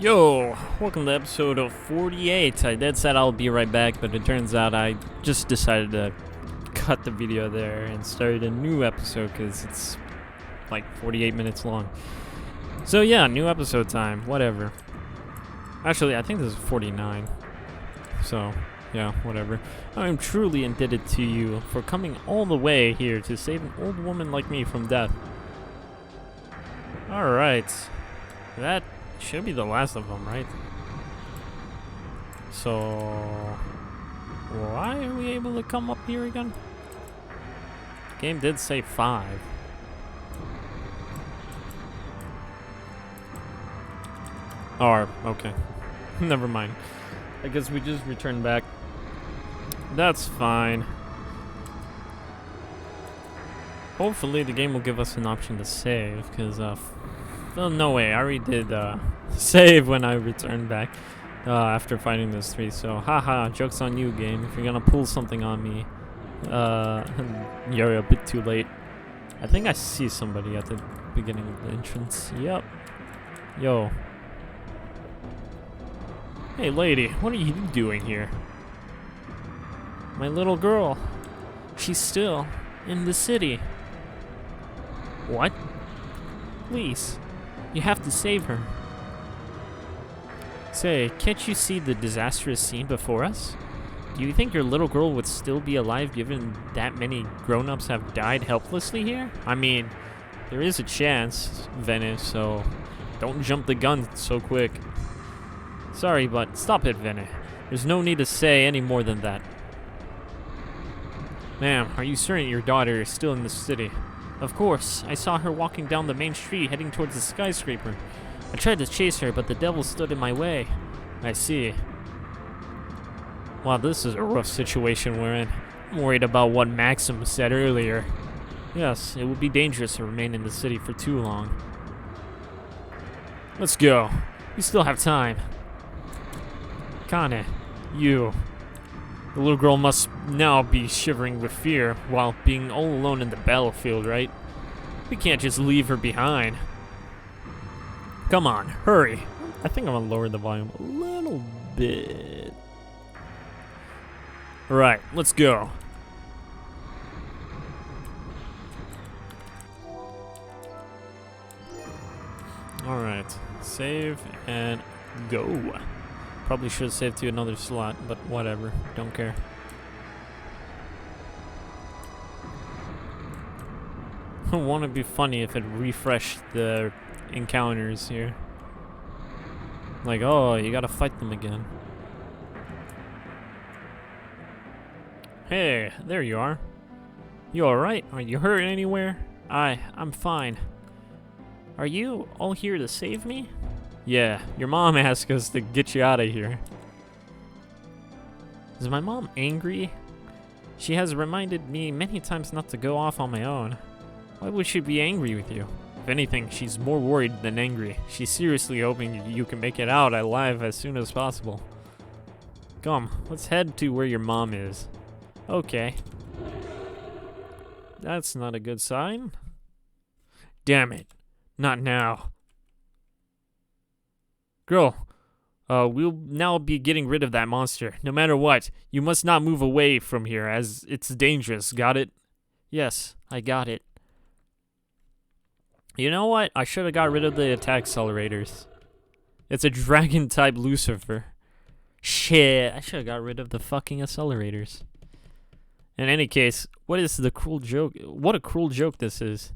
Yo, welcome to episode of 48. I did said I'll be right back, but it turns out I just decided to cut the video there and start a new episode because it's like 48 minutes long. So yeah, new episode time, whatever. Actually, I think this is 49. So, yeah, whatever. I am truly indebted to you for coming all the way here to save an old woman like me from death. Alright. That should be the last of them, right? So, why are we able to come up here again? The game did say 5. Or, okay. Never mind. I guess we just returned back. That's fine. Hopefully the game will give us an option to save, because, oh, no way, I already did, save when I returned back, after fighting those 3, so, haha, joke's on you, game. If you're gonna pull something on me, you're a bit too late. I think I see somebody at the beginning of the entrance. Yep. Yo. Hey, lady, what are you doing here? My little girl. She's still in the city. What? Please. You have to save her. Say, can't you see the disastrous scene before us? Do you think your little girl would still be alive given that many grown-ups have died helplessly here? I mean, there is a chance, Venice, so don't jump the gun so quick. Sorry, but stop it, Venice. There's no need to say any more than that. Ma'am, are you certain your daughter is still in the city? Of course. I saw her walking down the main street heading towards the skyscraper. I tried to chase her, but the devil stood in my way. I see. Wow, this is a rough situation we're in. I'm worried about what Maxim said earlier. Yes, it would be dangerous to remain in the city for too long. Let's go. We still have time. Kane, you. The little girl must now be shivering with fear while being all alone in the battlefield, right? We can't just leave her behind. Come on, hurry. I think I'm gonna lower the volume a little bit. Alright, let's go. Alright, save and go. Probably should save to another slot, but whatever. Don't care. I want to be funny if it refreshed the encounters here. Like, oh, you gotta fight them again. Hey, there you are. You alright? Are you hurt anywhere? I'm fine. Are you all here to save me? Yeah, your mom asked us to get you out of here. Is my mom angry? She has reminded me many times not to go off on my own. Why would she be angry with you? If anything, she's more worried than angry. She's seriously hoping you can make it out alive as soon as possible. Come, let's head to where your mom is. Okay. That's not a good sign. Damn it. Not now. Girl, we'll now be getting rid of that monster. No matter what, you must not move away from here as it's dangerous. Got it? Yes, I got it. You know what? I should have got rid of the attack accelerators. It's a dragon-type Lucifer. Shit, I should have got rid of the fucking accelerators. In any case, what is the cruel joke? What a cruel joke this is.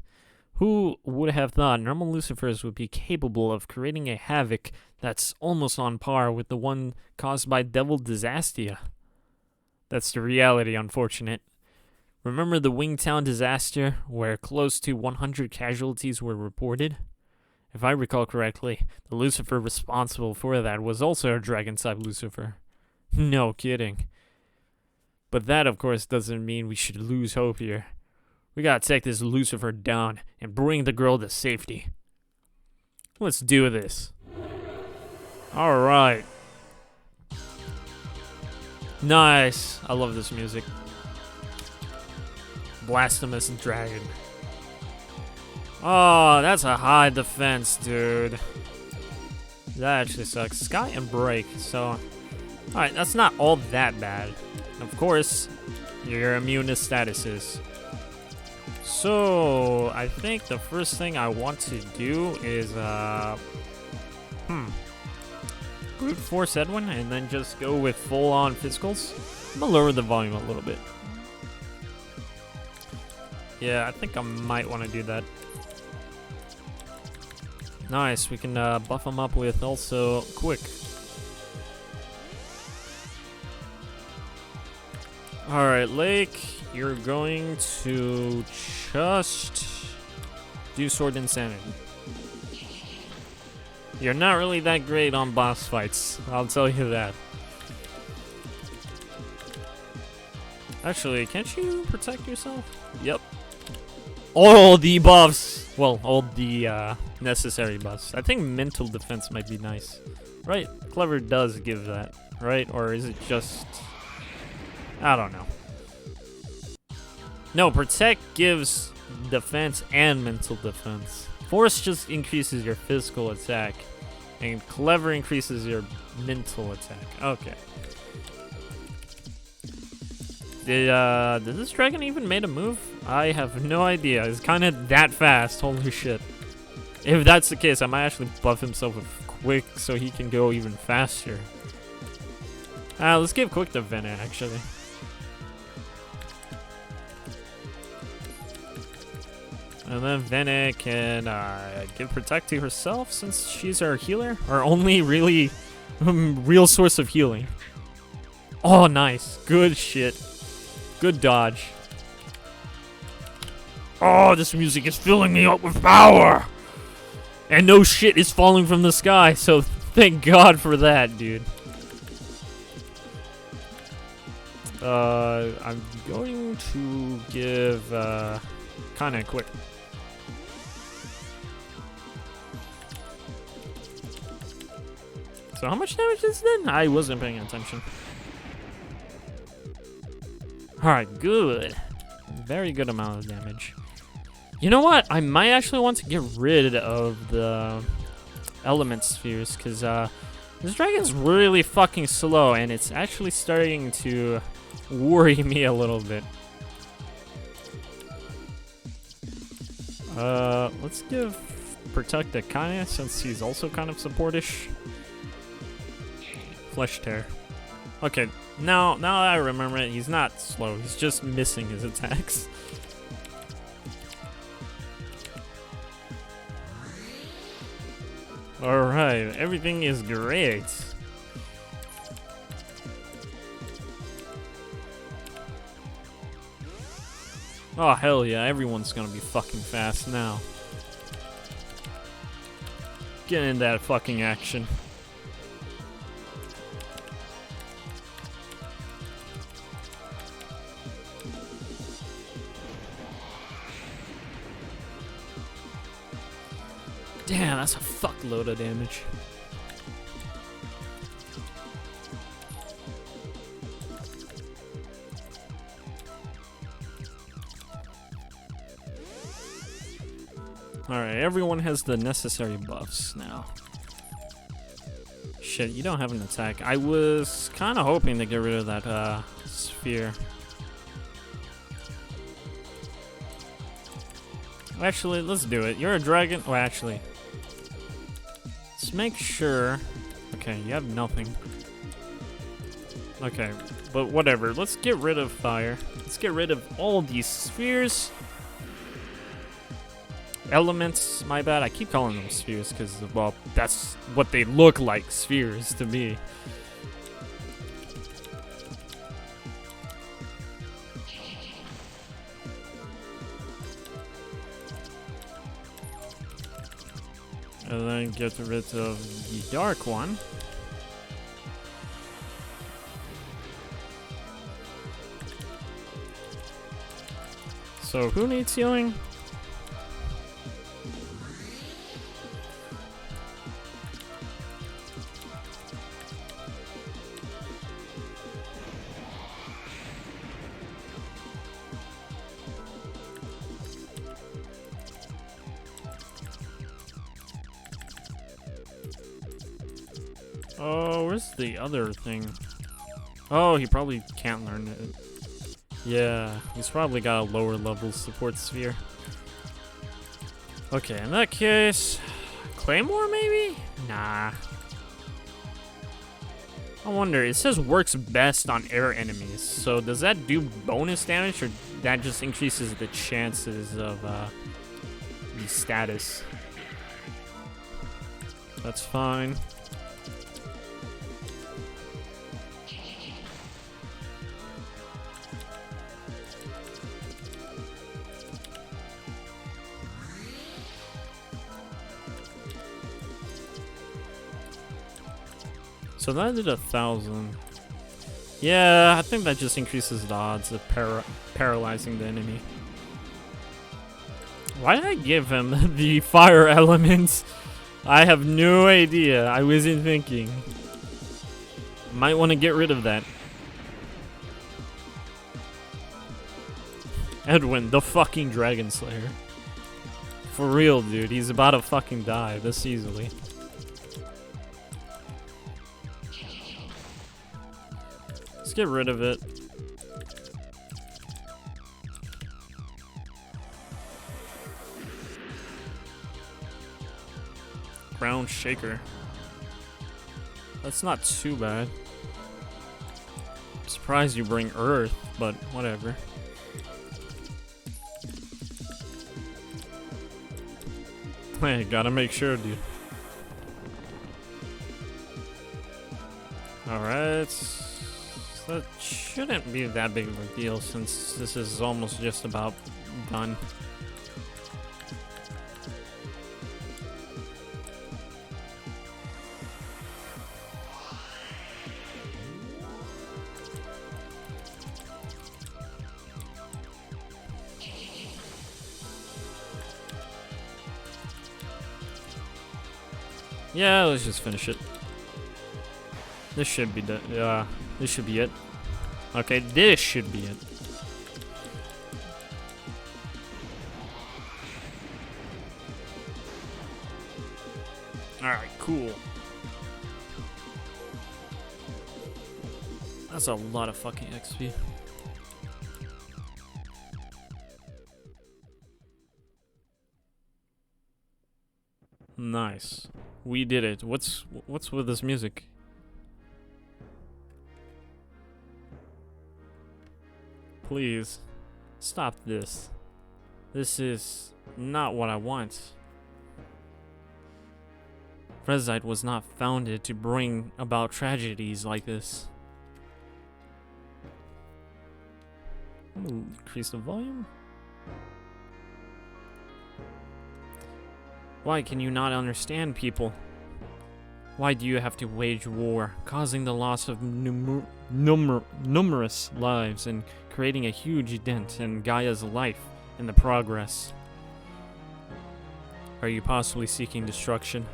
Who would have thought normal Lucifers would be capable of creating a havoc that's almost on par with the one caused by Devil Disastia? That's the reality, unfortunate. Remember the Wingtown disaster, where close to 100 casualties were reported? If I recall correctly, the Lucifer responsible for that was also a dragon-type Lucifer. No kidding. But that, of course, doesn't mean we should lose hope here. We gotta take this Lucifer down and bring the girl to safety. Let's do this. Alright. Nice. I love this music. Blasphemous Dragon. Oh, that's a high defense, dude. That actually sucks. Sky and break. So, alright, that's not all that bad. Of course, you're immune to statuses. So, I think the first thing I want to do is, brute force Edwin, and then just go with full-on physicals. I'm gonna lower the volume a little bit. Yeah, I think I might want to do that. Nice, we can buff him up with also quick. Alright, Lake, you're going to just do Sword Insanity. You're not really that great on boss fights, I'll tell you that. Actually, can't you protect yourself? Yep. All the buffs! Well, all the necessary buffs. I think mental defense might be nice. Right? Clever does give that, right? Or is it just... I don't know. No, protect gives defense and mental defense. Force just increases your physical attack, and clever increases your mental attack. Okay. Did this dragon even made a move? I have no idea. It's kind of that fast. Holy shit. If that's the case, I might actually buff himself with quick so he can go even faster. Let's give quick to Vena, actually. And then Vena can give protect to herself since she's our healer. Our only really real source of healing. Oh, nice. Good shit. Good dodge. Oh, this music is filling me up with power! And no shit is falling from the sky, so thank God for that, dude. I'm going to give, kinda quick. So how much damage is that? I wasn't paying attention. Alright, good. Very good amount of damage. You know what? I might actually want to get rid of the element spheres, because this dragon's really fucking slow, and it's actually starting to worry me a little bit. Let's give Protect to Kaya, since he's also kind of supportish. Flesh Tear. Okay, now I remember it, he's not slow, he's just missing his attacks. Alright, everything is great. Oh hell yeah, everyone's gonna be fucking fast now. Get in that fucking action. Damn, that's a fuckload of damage. Alright, everyone has the necessary buffs now. Shit, you don't have an attack. I was kind of hoping to get rid of that sphere. Actually, let's do it. You're a dragon. Oh, actually. Let's make sure. Okay, you have nothing. Okay, but whatever. Let's get rid of fire. Let's get rid of all these spheres. Elements, my bad. I keep calling them spheres because, well, that's what they look like, spheres, to me. And then get rid of the dark one. So who needs healing? Oh, where's the other thing? Oh, he probably can't learn it. Yeah, he's probably got a lower level support sphere. Okay, in that case, Claymore maybe? Nah. I wonder, it says works best on air enemies, so does that do bonus damage, or that just increases the chances of the status? That's fine. So that did 1,000. Yeah, I think that just increases the odds of paralyzing the enemy. Why did I give him the fire elements? I have no idea. I wasn't thinking. Might want to get rid of that. Edwin, the fucking Dragon Slayer. For real, dude. He's about to fucking die this easily. Let's get rid of it. Ground Shaker. That's not too bad. I'm surprised you bring Earth, but whatever. Hey, gotta make sure, dude. Alright. That shouldn't be that big of a deal since this is almost just about done. Yeah, let's just finish it. This should be this should be it. Okay, this should be it. Alright, cool. That's a lot of fucking XP. Nice. We did it. What's with this music? Please, stop this. This is not what I want. Frezite was not founded to bring about tragedies like this. Increase the volume? Why can you not understand, people? Why do you have to wage war, causing the loss of numerous lives and creating a huge dent in Gaia's life in the progress? Are you possibly seeking destruction?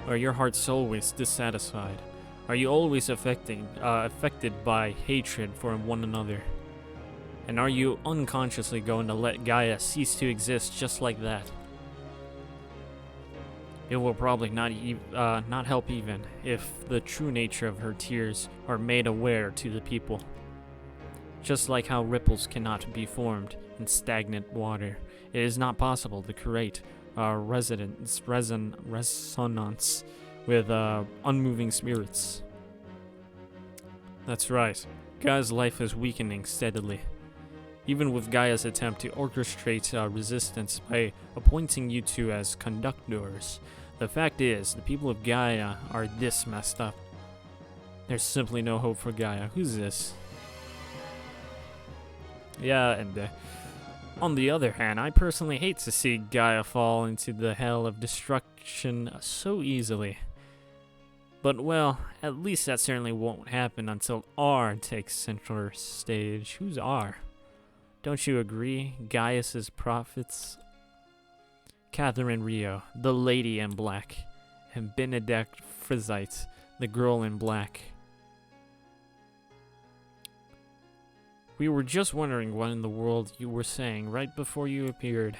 Are your hearts always dissatisfied? Are you always affected by hatred for one another? And are you unconsciously going to let Gaia cease to exist just like that? It will probably not help even if the true nature of her tears are made aware to the people. Just like how ripples cannot be formed in stagnant water, it is not possible to create a resonance with unmoving spirits. That's right. Gaia's life is weakening steadily. Even with Gaia's attempt to orchestrate resistance by appointing you two as conductors, the fact is, the people of Gaia are this messed up. There's simply no hope for Gaia. Who's this? Yeah, and on the other hand, I personally hate to see Gaia fall into the hell of destruction so easily. But well, at least that certainly won't happen until R takes center stage. Who's R? Don't you agree? Gaius's prophets? Catherine Rio, the lady in black, and Benedicta Frezite, the girl in black. We were just wondering what in the world you were saying right before you appeared.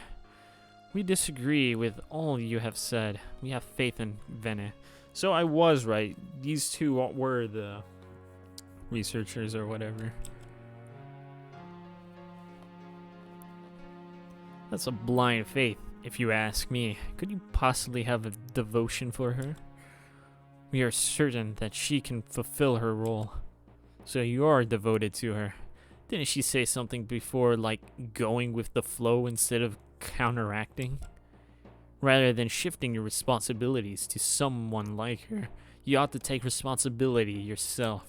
We disagree with all you have said. We have faith in Vene, So I was right. These two were the researchers or whatever. That's a blind faith, if you ask me. Could you possibly have a devotion for her? We are certain that she can fulfill her role. So you are devoted to her. Didn't she say something before, like going with the flow instead of counteracting? Rather than shifting your responsibilities to someone like her, you ought to take responsibility yourself.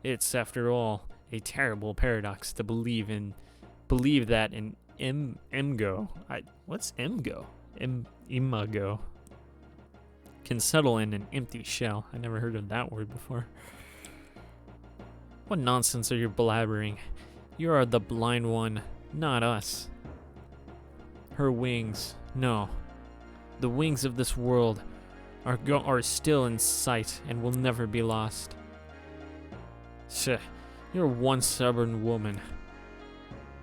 It's, after all, a terrible paradox to believe that an Imago can settle in an empty shell. I never heard of that word before. What nonsense are you blabbering? You are the blind one, not us. Her wings, no. The wings of this world are still in sight and will never be lost. Shh, you're one stubborn woman.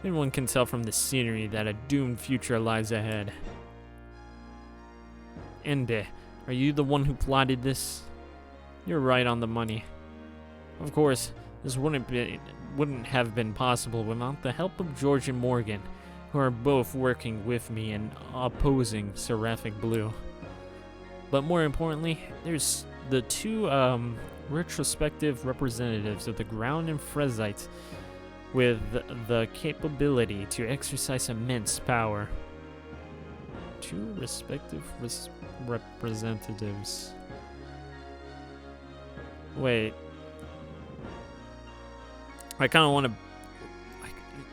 Anyone can tell from the scenery that a doomed future lies ahead. Ende, are you the one who plotted this? You're right on the money. Of course, this wouldn't have been possible without the help of George and Morgan, who are both working with me and opposing Seraphic Blue. But more importantly, there's the two retrospective representatives of the ground and Frezite with the capability to exercise immense power. Two respective representatives. Wait. I kind of want to...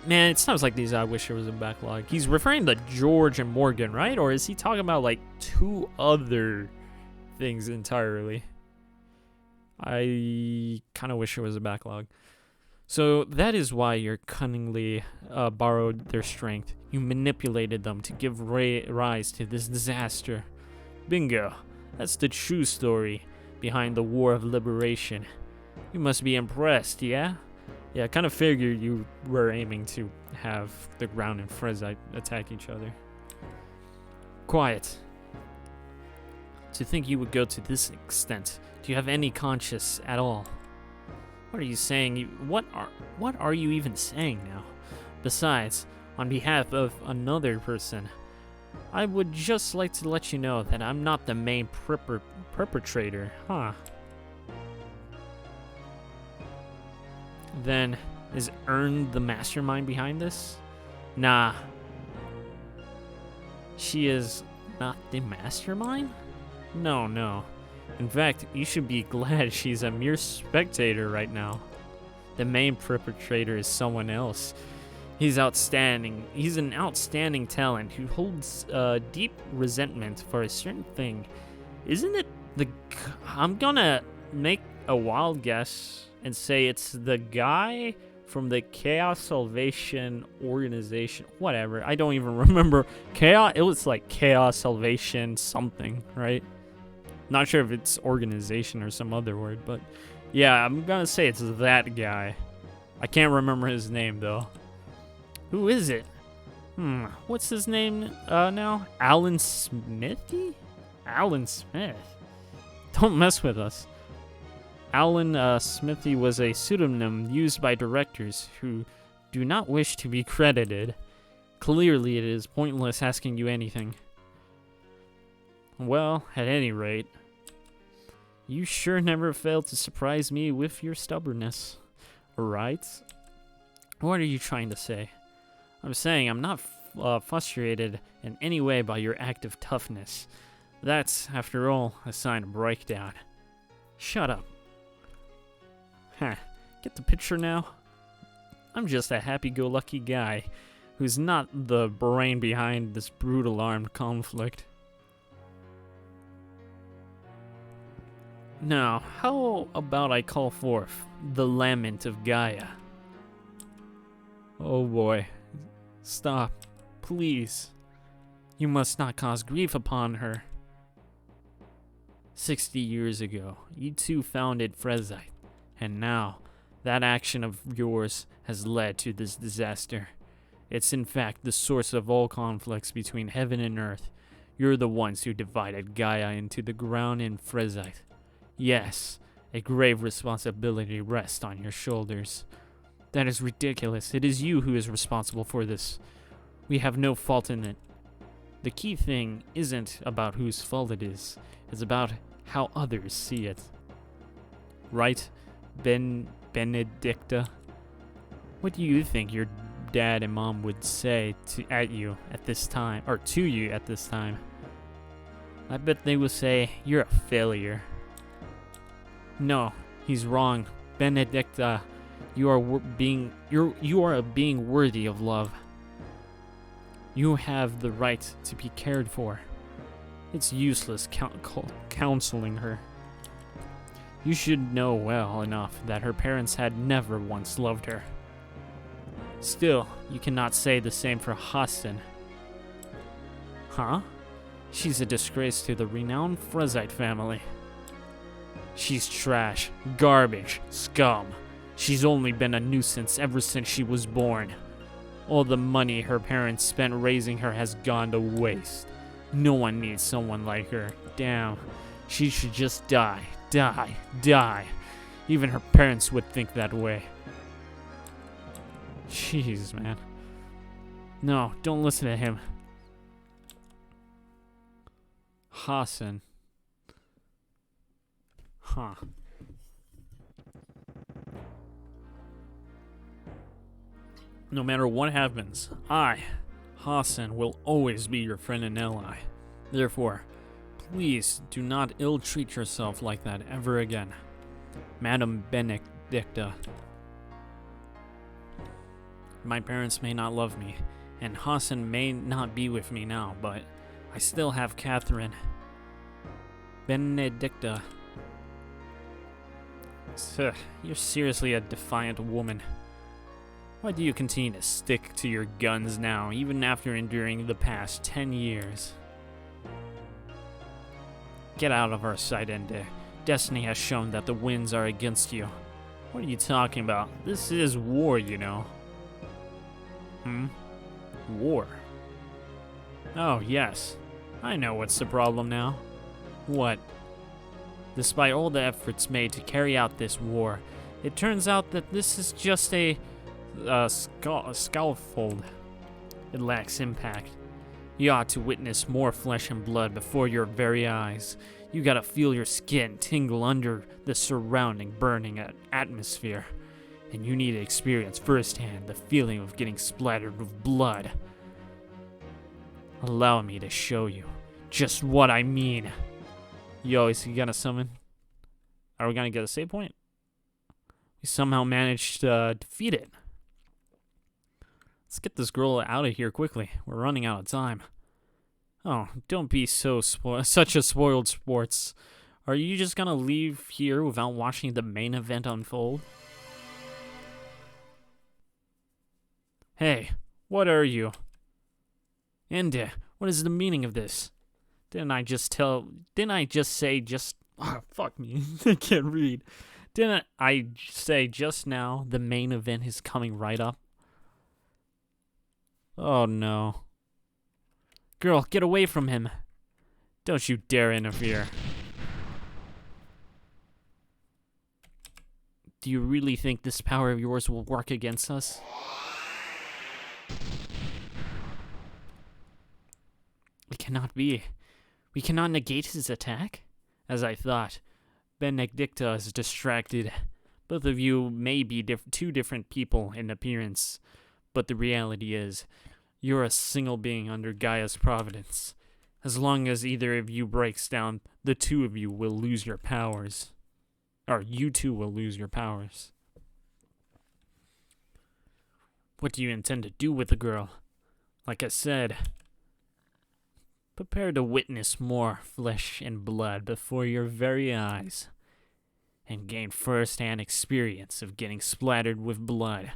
Man, it sounds like these I wish there was a backlog. He's referring to George and Morgan, right? Or is he talking about, like, two other things entirely? I kind of wish there was a backlog. So that is why you cunningly borrowed their strength. You manipulated them to give rise to this disaster. Bingo. That's the true story behind the War of Liberation. You must be impressed, yeah? Yeah, I kind of figured you were aiming to have the ground and Frezite attack each other. Quiet. To think you would go to this extent. Do you have any conscience at all? What are you saying? What are you even saying now? Besides, on behalf of another person, I would just like to let you know that I'm not the main perpetrator, huh? Then, is Ern the mastermind behind this? Nah. She is not the mastermind? No. In fact, you should be glad she's a mere spectator right now. The main perpetrator is someone else. He's outstanding. He's an outstanding talent who holds deep resentment for a certain thing. Isn't it the... I'm gonna make a wild guess and say it's the guy from the Chaos Salvation Organization. Whatever. I don't even remember. It was like Chaos Salvation something, right? Not sure if it's organization or some other word, but yeah, I'm gonna say it's that guy. I can't remember his name though. Who is it? What's his name now? Alan Smithy? Alan Smith? Don't mess with us. Alan Smithy was a pseudonym used by directors who do not wish to be credited. Clearly, it is pointless asking you anything. Well, at any rate, you sure never failed to surprise me with your stubbornness. Right? What are you trying to say? I'm saying I'm not frustrated in any way by your act of toughness. That's, after all, a sign of breakdown. Shut up. Huh. Get the picture now? I'm just a happy-go-lucky guy who's not the brain behind this brutal armed conflict. Now, how about I call forth the lament of Gaia? Oh boy. Stop. Please. You must not cause grief upon her. 60 years ago, you two founded Frezite, and now, that action of yours has led to this disaster. It's in fact the source of all conflicts between heaven and earth. You're the ones who divided Gaia into the ground and Frezite. Yes, a grave responsibility rests on your shoulders. That is ridiculous. It is you who is responsible for this. We have no fault in it. The key thing isn't about whose fault it is. It's about how others see it. Right, Benedicta? What do you think your dad and mom would say to you at this time? I bet they would say, you're a failure. No, he's wrong. Benedicta, you are being worthy of love. You have the right to be cared for. It's useless counseling her. You should know well enough that her parents had never once loved her. Still, you cannot say the same for Hassan. Huh? She's a disgrace to the renowned Frezite family. She's trash, garbage, scum. She's only been a nuisance ever since she was born. All the money her parents spent raising her has gone to waste. No one needs someone like her. Damn. She should just die. Die. Die. Even her parents would think that way. Jeez, man. No, don't listen to him. Hassan. Huh. No matter what happens, I, Hassan, will always be your friend and ally. Therefore, please do not ill-treat yourself like that ever again. Madam Benedicta. My parents may not love me, and Hassan may not be with me now, but I still have Catherine. Benedicta. You're seriously a defiant woman. Why do you continue to stick to your guns now, even after enduring the past 10 years? Get out of our sight, Ende. Destiny has shown that the winds are against you. What are you talking about? This is war, you know. War? Oh, yes. I know what's the problem now. What? Despite all the efforts made to carry out this war, it turns out that this is just a scaffold. It lacks impact. You ought to witness more flesh and blood before your very eyes. You gotta feel your skin tingle under the surrounding burning atmosphere. And you need to experience firsthand the feeling of getting splattered with blood. Allow me to show you just what I mean. Yo, is he gonna summon? Are we gonna get a save point? We somehow managed to defeat it. Let's get this girl out of here quickly. We're running out of time. Oh, don't be such a spoiled sports. Are you just gonna leave here without watching the main event unfold? Hey, what are you? Ende, what is the meaning of this? Didn't I just say oh, fuck me. I can't read. Didn't I say just now the main event is coming right up? Oh no. Girl, get away from him. Don't you dare interfere. Do you really think this power of yours will work against us? It cannot be. We cannot negate his attack? As I thought, Benedicta is distracted. Both of you may be two different people in appearance, but the reality is, you're a single being under Gaia's providence. As long as either of you breaks down, the two of you will lose your powers. Or you two will lose your powers. What do you intend to do with the girl? Like I said, prepare to witness more flesh and blood before your very eyes, and gain first-hand experience of getting splattered with blood.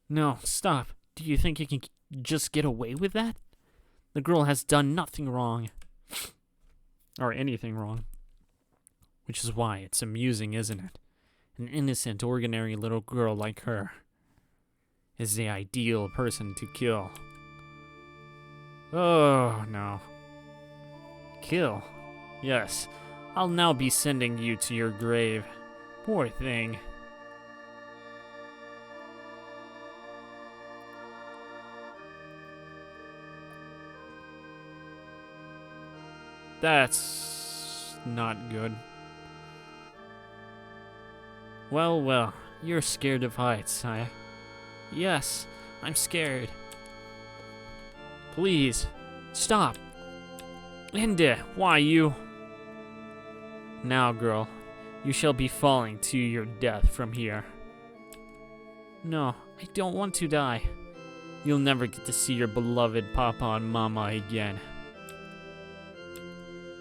No, stop. Do you think you can just get away with that? The girl has done nothing wrong. Or anything wrong. Which is why it's amusing, isn't it? An innocent, ordinary little girl like her is the ideal person to kill. Oh, no. Kill. Yes. I'll now be sending you to your grave. Poor thing. That's not good. Well, well, you're scared of heights, Yes, I'm scared. Please, stop. Linda, why you? Now, girl, you shall be falling to your death from here. No, I don't want to die. You'll never get to see your beloved Papa and Mama again.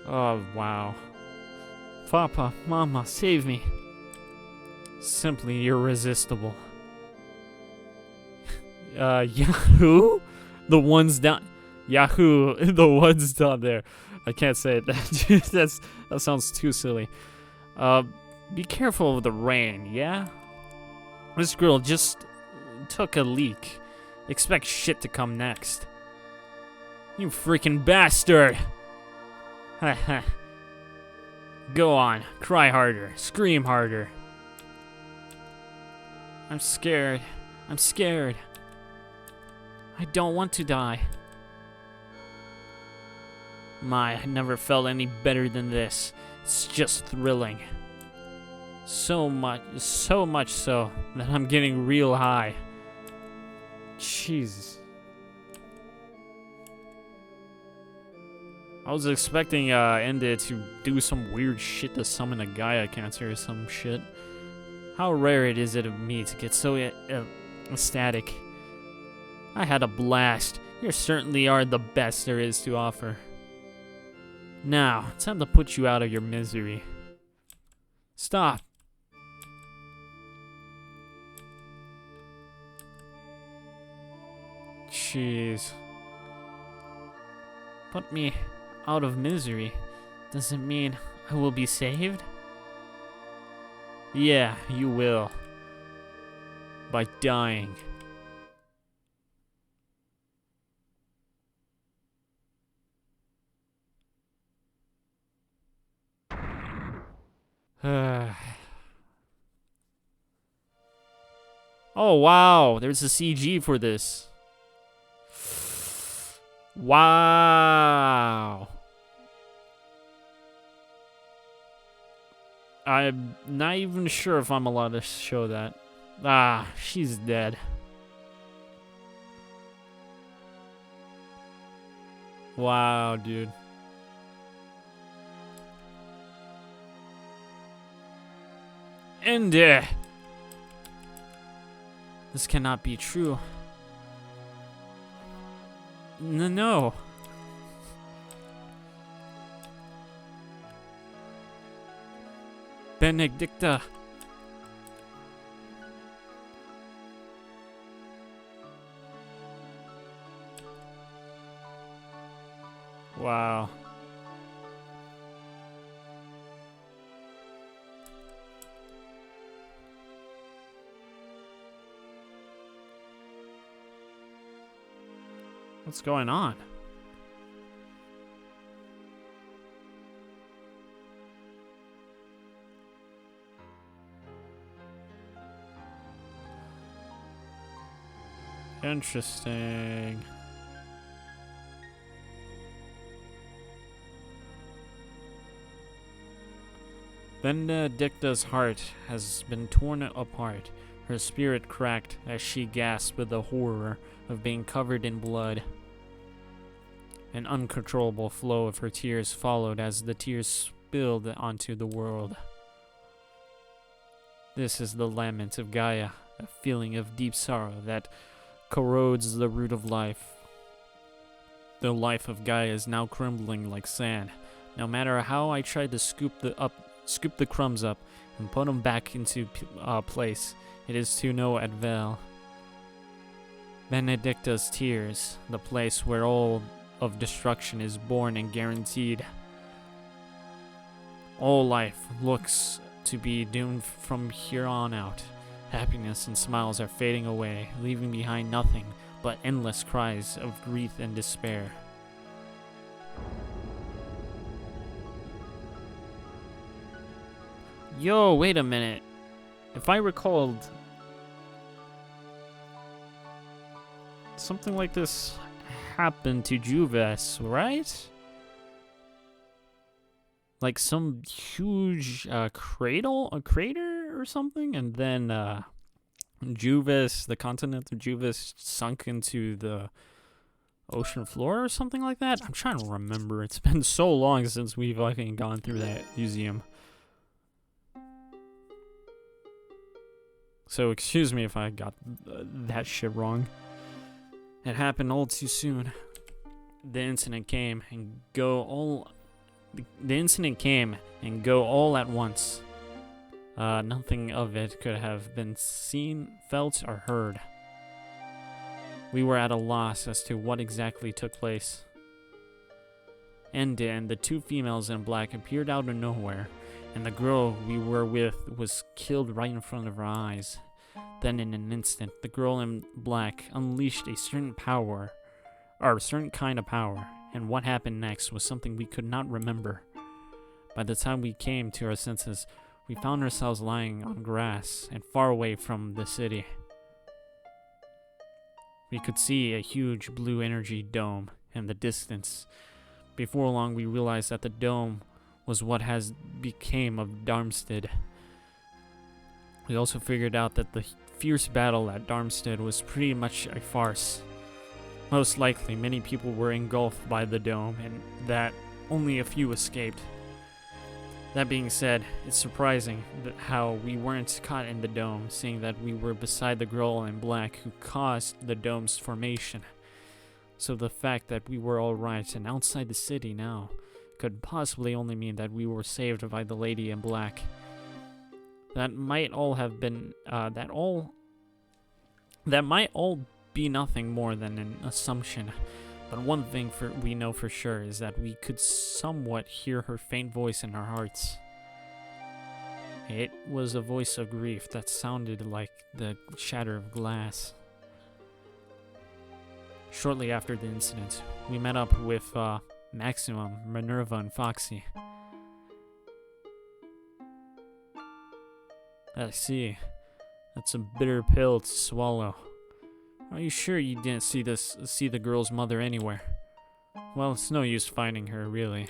Oh, wow. Papa, Mama, save me. Simply irresistible. Yahoo? The ones down... Yahoo! The ones down there. I can't say it. That sounds too silly. Be careful of the rain, yeah? This girl just took a leak. Expect shit to come next. You freaking bastard! Haha. Go on, cry harder, scream harder. I'm scared. I'm scared. I don't want to die. I never felt any better than this. It's just thrilling. So much so that I'm getting real high. Jesus. I was expecting Enda to do some weird shit to summon a Gaia cancer or some shit. How rare is it of me to get so ecstatic. I had a blast. You certainly are the best there is to offer. Now, it's time to put you out of your misery. Stop. Jeez. Put me out of misery. Does it mean I will be saved? Yeah, you will. By dying. Oh, wow. There's a CG for this. Wow. I'm not even sure if I'm allowed to show that. Ah, she's dead. Wow, dude. And this cannot be true. No. Benedicta. Wow. What's going on? Interesting. Benedicta's heart has been torn apart, her spirit cracked as she gasped with the horror of being covered in blood. An uncontrollable flow of her tears followed as the tears spilled onto the world. This is the lament of Gaia, a feeling of deep sorrow that corrodes the root of life. The life of Gaia is now crumbling like sand. No matter how I tried to scoop the crumbs up and put them back into place, it is to no avail. Benedicta's tears, the place where all of destruction is born and guaranteed. All life looks to be doomed from here on out. Happiness and smiles are fading away, leaving behind nothing but endless cries of grief and despair. Yo, wait a minute. If I recalled, something like this happened to Juves, right? Like some huge crater or something, and then Juvis, the continent of Juvis, sunk into the ocean floor or something like that. I'm trying to remember. It's been so long since we've fucking gone through that museum. So excuse me if I got that shit wrong. It happened all too soon. The incident came and go all at once. Nothing of it could have been seen, felt, or heard. We were at a loss as to what exactly took place. And then the two females in black appeared out of nowhere, and the girl we were with was killed right in front of our eyes. Then in an instant, the girl in black unleashed a certain kind of power, and what happened next was something we could not remember. By the time we came to our senses, we found ourselves lying on grass and far away from the city. We could see a huge blue energy dome in the distance. Before long, we realized that the dome was what has become of Darmstadt. We also figured out that the fierce battle at Darmstadt was pretty much a farce. Most likely, many people were engulfed by the dome, and that only a few escaped. That being said, it's surprising that how we weren't caught in the dome, seeing that we were beside the girl in black who caused the dome's formation. So the fact that we were all right and outside the city now could possibly only mean that we were saved by the lady in black. That might all have been that might all be nothing more than an assumption. But one thing we know for sure is that we could somewhat hear her faint voice in our hearts. It was a voice of grief that sounded like the shatter of glass. Shortly after the incident, we met up with Maximum, Minerva, and Foxy. I see. That's a bitter pill to swallow. Are you sure you didn't see the girl's mother anywhere? Well, it's no use finding her, really.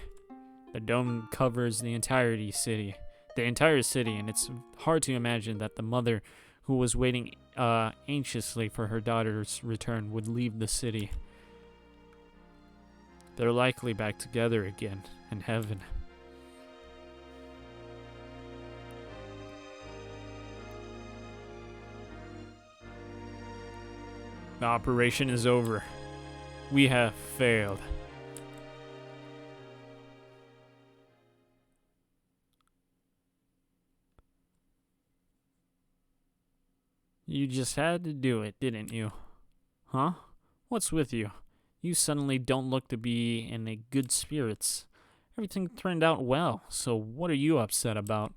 The dome covers the entire city, and it's hard to imagine that the mother who was waiting anxiously for her daughter's return would leave the city. They're likely back together again in heaven. The operation is over. We have failed. You just had to do it, didn't you? Huh? What's with you? You suddenly don't look to be in a good spirits. Everything turned out well, so what are you upset about?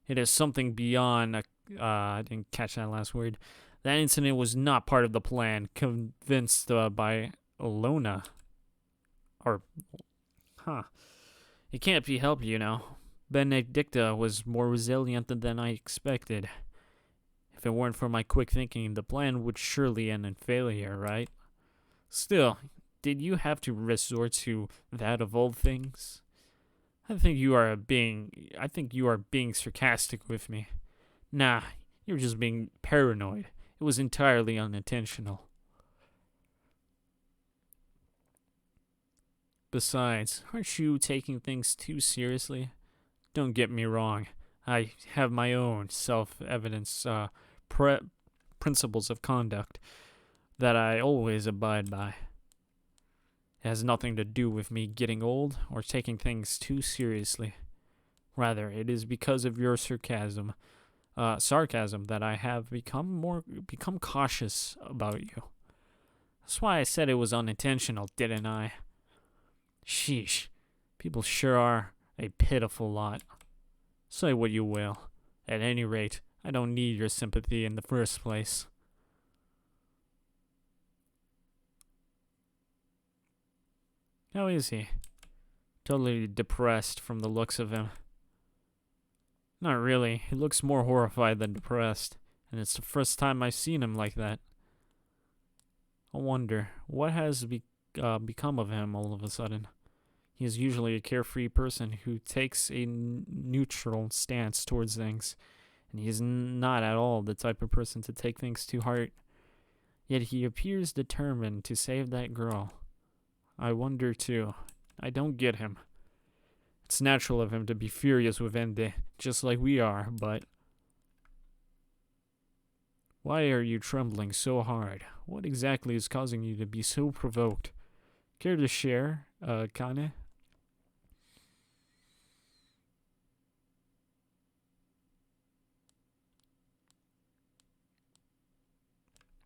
It is something beyond I didn't catch that last word. That incident was not part of the plan, convinced by Alona. It can't be helped, you know. Benedicta was more resilient than I expected. If it weren't for my quick thinking, the plan would surely end in failure, right? Still, did you have to resort to that of all things? I think you are being sarcastic with me. Nah, you're just being paranoid. It was entirely unintentional. Besides, aren't you taking things too seriously? Don't get me wrong. I have my own self-evidence principles of conduct that I always abide by. It has nothing to do with me getting old or taking things too seriously. Rather, it is because of your sarcasm that I have become cautious about you. That's why I said it was unintentional, didn't I? Sheesh, people sure are a pitiful lot. Say what you will. At any rate, I don't need your sympathy in the first place. How is he? Totally depressed from the looks of him. Not really. He looks more horrified than depressed, and it's the first time I've seen him like that. I wonder, what has become of him all of a sudden? He is usually a carefree person who takes a neutral stance towards things, and he is not at all the type of person to take things to heart. Yet he appears determined to save that girl. I wonder too. I don't get him. It's natural of him to be furious with Ende, just like we are, but... Why are you trembling so hard? What exactly is causing you to be so provoked? Care to share, Kane?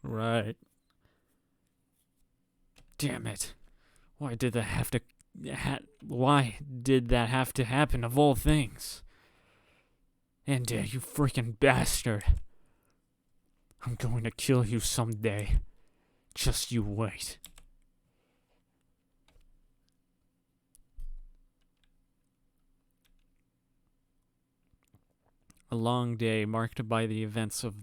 Right. Damn it. Why did that have to... why did that have to happen of all things? Ende, you freaking bastard. I'm going to kill you someday. Just you wait. A long day marked by the events of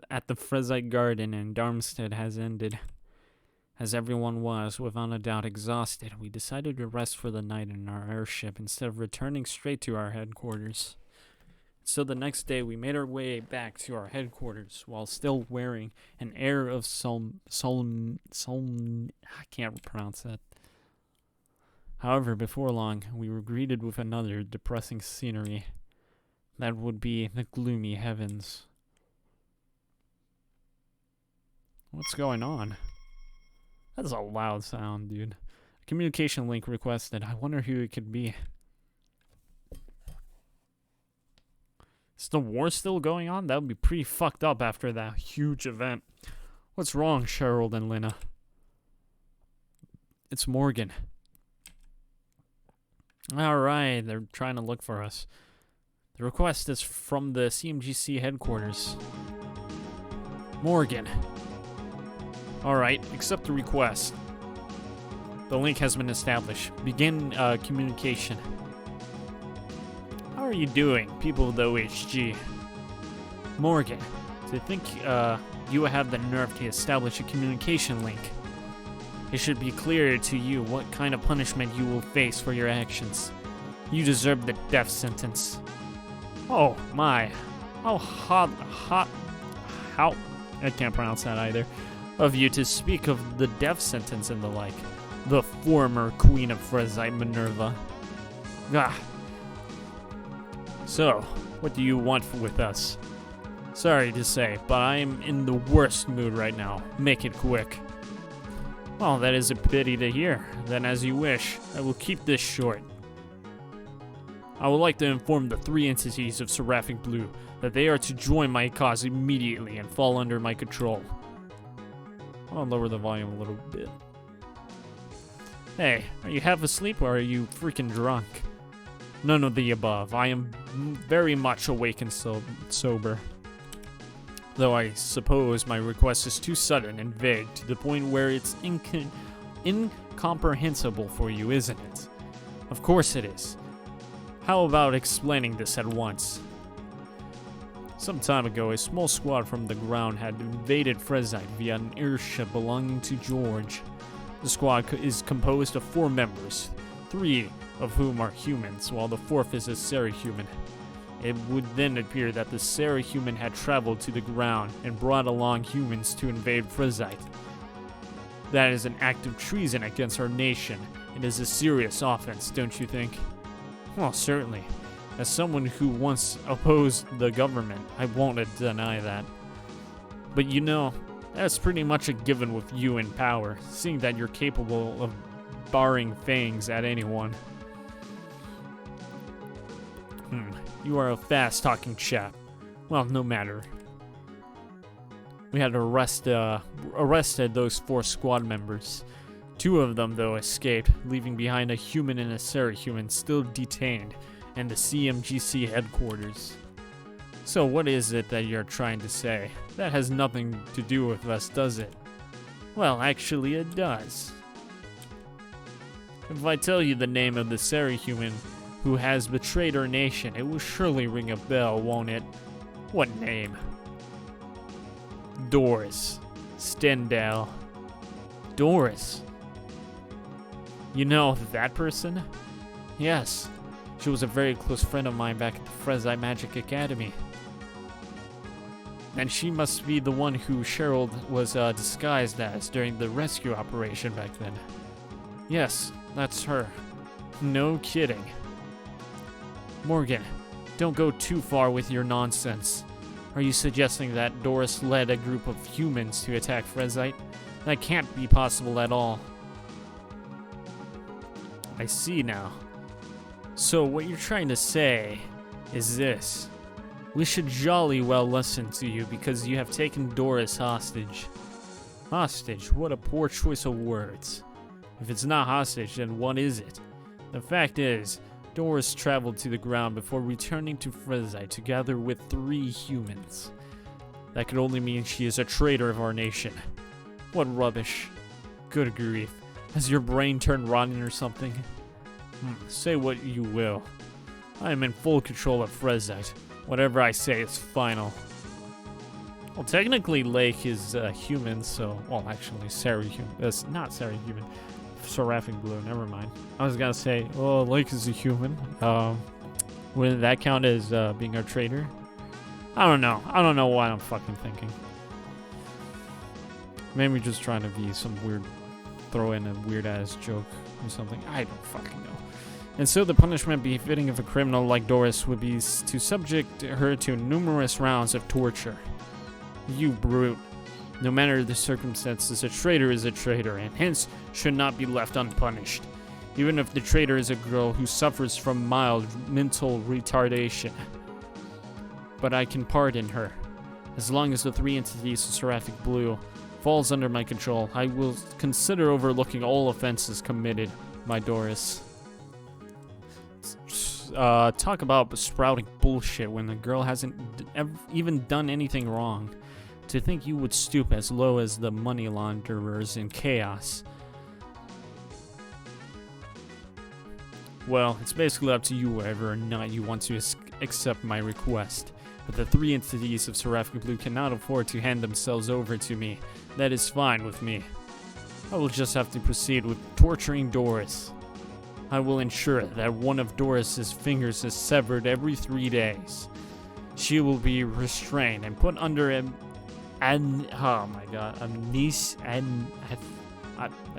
at the Frezite Garden in Darmstadt has ended. As everyone was, without a doubt, exhausted, we decided to rest for the night in our airship instead of returning straight to our headquarters. So the next day, we made our way back to our headquarters while still wearing an air of I can't pronounce that. However, before long, we were greeted with another depressing scenery. That would be the gloomy heavens. What's going on? That's a loud sound, dude. Communication link requested. I wonder who it could be. Is the war still going on? That would be pretty fucked up after that huge event. What's wrong, Cheryl and Lena? It's Morgan. Alright, they're trying to look for us. The request is from the CMGC headquarters. Morgan. Alright, accept the request. The link has been established. Begin communication. How are you doing, people of the OHG? Morgan, to think you have the nerve to establish a communication link. It should be clear to you what kind of punishment you will face for your actions. You deserve the death sentence. Oh my. How I can't pronounce that either. Of you to speak of the death sentence and the like. The former Queen of Frezite, Minerva. Ah. So, what do you want with us? Sorry to say, but I am in the worst mood right now. Make it quick. Well, that is a pity to hear. Then as you wish, I will keep this short. I would like to inform the 3 entities of Seraphic Blue that they are to join my cause immediately and fall under my control. I'll lower the volume a little bit. Hey, are you half asleep or are you freaking drunk? None of the above. I am very much awake and sober. Though I suppose my request is too sudden and vague to the point where it's incomprehensible for you, isn't it? Of course it is. How about explaining this at once? Some time ago, a small squad from the ground had invaded Frezite via an airship belonging to George. The squad is composed of 4 members, 3 of whom are humans, while the 4th is a Serahuman. It would then appear that the Serahuman had traveled to the ground and brought along humans to invade Frezite. That is an act of treason against our nation. It is a serious offense, don't you think? Well, certainly. As someone who once opposed the government, I won't deny that. But you know, that's pretty much a given with you in power, seeing that you're capable of barring things at anyone. You are a fast-talking chap. Well, no matter. We had arrested those 4 squad members. 2 of them, though, escaped, leaving behind a human and a Serahuman still detained in the CMGC headquarters. So what is it that you're trying to say? That has nothing to do with us, does it? Well, actually it does. If I tell you the name of the Serahuman who has betrayed our nation. It will surely ring a bell, won't it? What name? Doris Stendhal. Doris. You know that person? Yes. She was a very close friend of mine back at the Frezai Magic Academy. And she must be the one who Cheryl was disguised as during the rescue operation back then. Yes, that's her. No kidding. Morgan, don't go too far with your nonsense. Are you suggesting that Doris led a group of humans to attack Frezite? That can't be possible at all. I see now. So what you're trying to say is this. We should jolly well listen to you because you have taken Doris hostage. Hostage? What a poor choice of words. If it's not hostage, then what is it? The fact is, Doris traveled to the ground before returning to Frezai together with 3 humans. That could only mean she is a traitor of our nation. What rubbish. Good grief. Has your brain turned rotten or something? Say what you will. I am in full control of Frezite. Whatever I say is final. Well, technically Lake is human, so... Well, actually, not Sari-human. Seraphic Blue, never mind. I was gonna say, well, Lake is a human. Would that count as being our traitor? I don't know. I don't know what I'm fucking thinking. Maybe just trying to be some weird... Throw in a weird-ass joke or something. I don't fucking know. And so the punishment befitting of a criminal like Doris would be to subject her to numerous rounds of torture. You brute. No matter the circumstances, a traitor is a traitor, and hence should not be left unpunished. Even if the traitor is a girl who suffers from mild mental retardation. But I can pardon her. As long as the 3 entities of Seraphic Blue falls under my control, I will consider overlooking all offenses committed by Doris. Talk about sprouting bullshit when the girl hasn't even done anything wrong. To think you would stoop as low as the money launderers in chaos. Well, it's basically up to you whether or not you want to accept my request. But the 3 entities of Seraphic Blue cannot afford to hand themselves over to me. That is fine with me. I will just have to proceed with torturing Doris. I will ensure that one of Doris's fingers is severed every 3 days. She will be restrained and put under I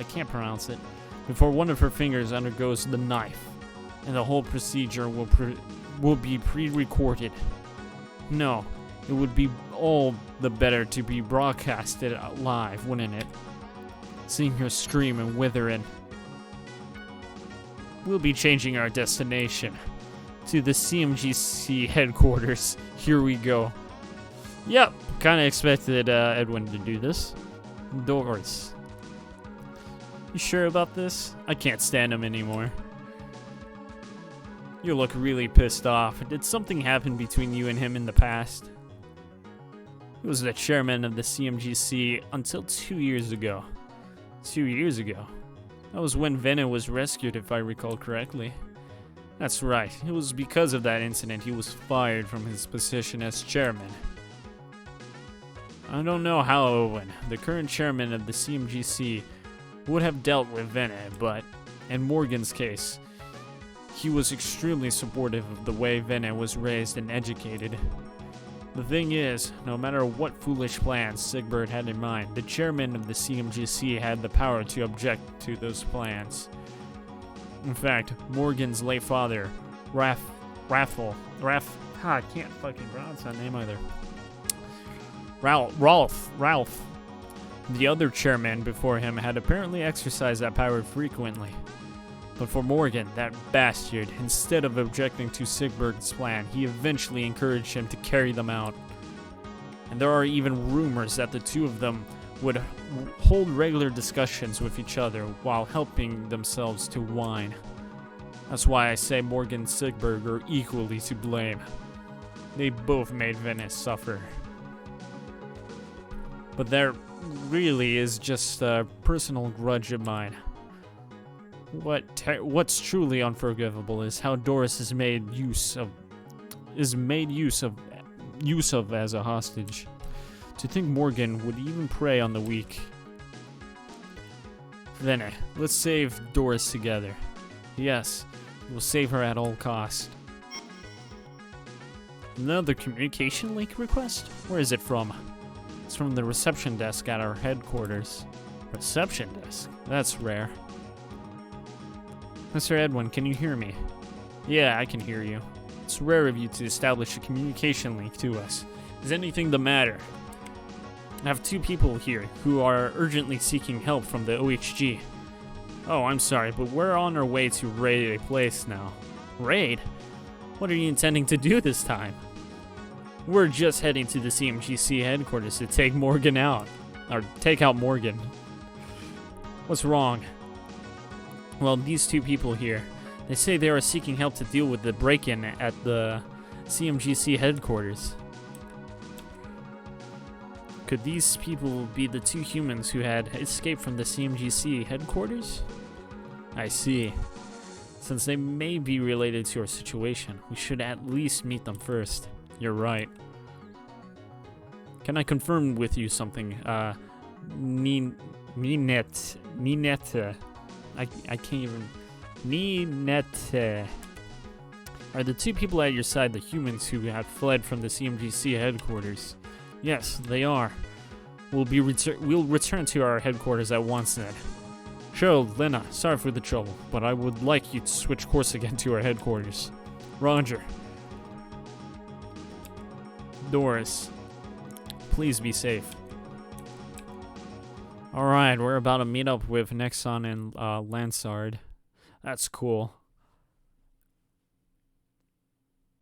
can't pronounce it. Before one of her fingers undergoes the knife, and the whole procedure will be pre-recorded. No, it would be all the better to be broadcasted live, wouldn't it? Seeing her scream and wither in. We'll be changing our destination to the CMGC headquarters. Here we go. Yep, kind of expected Edwin to do this. Doris. You sure about this? I can't stand him anymore. You look really pissed off. Did something happen between you and him in the past? He was the chairman of the CMGC until 2 years ago. 2 years ago? That was when Vena was rescued, if I recall correctly. That's right. It was because of that incident he was fired from his position as chairman. I don't know how Owen, the current chairman of the CMGC, would have dealt with Vena, but in Morgan's case, he was extremely supportive of the way Vena was raised and educated. The thing is, no matter what foolish plans Sigbert had in mind, the chairman of the CMGC had the power to object to those plans. In fact, Morgan's late father, I can't fucking pronounce that name either. Ralph, the other chairman before him, had apparently exercised that power frequently. But for Morgan, that bastard, instead of objecting to Sigbert's plan, he eventually encouraged him to carry them out. And there are even rumors that the two of them would hold regular discussions with each other while helping themselves to wine. That's why I say Morgan and Sigbert are equally to blame. They both made Venice suffer. But that really is just a personal grudge of mine. What's truly unforgivable is how Doris is made use of as a hostage. To think Morgan would even prey on the weak. Vene, let's save Doris together. Yes, we'll save her at all cost. Another communication link request? Where is it from? It's from the reception desk at our headquarters. Reception desk? That's rare. Mr. Edwin, can you hear me? Yeah, I can hear you. It's rare of you to establish a communication link to us. Is anything the matter? I have 2 people here who are urgently seeking help from the OHG. Oh, I'm sorry, but we're on our way to raid a place now. Raid? What are you intending to do this time? We're just heading to the CMGC headquarters to take Morgan out. Or take out Morgan. What's wrong? Well, these 2 people here, they say they are seeking help to deal with the break-in at the CMGC headquarters. Could these people be the 2 humans who had escaped from the CMGC headquarters? I see. Since they may be related to our situation, we should at least meet them first. You're right. Can I confirm with you something? Ninette. I can't even... Ninette. Are the 2 people at your side the humans who had fled from the CMGC headquarters? Yes, they are. We'll return to our headquarters at once then. Sure, Lena, sorry for the trouble, but I would like you to switch course again to our headquarters. Roger. Doris, please be safe. Alright, we're about to meet up with Nexon and Lansard. That's cool.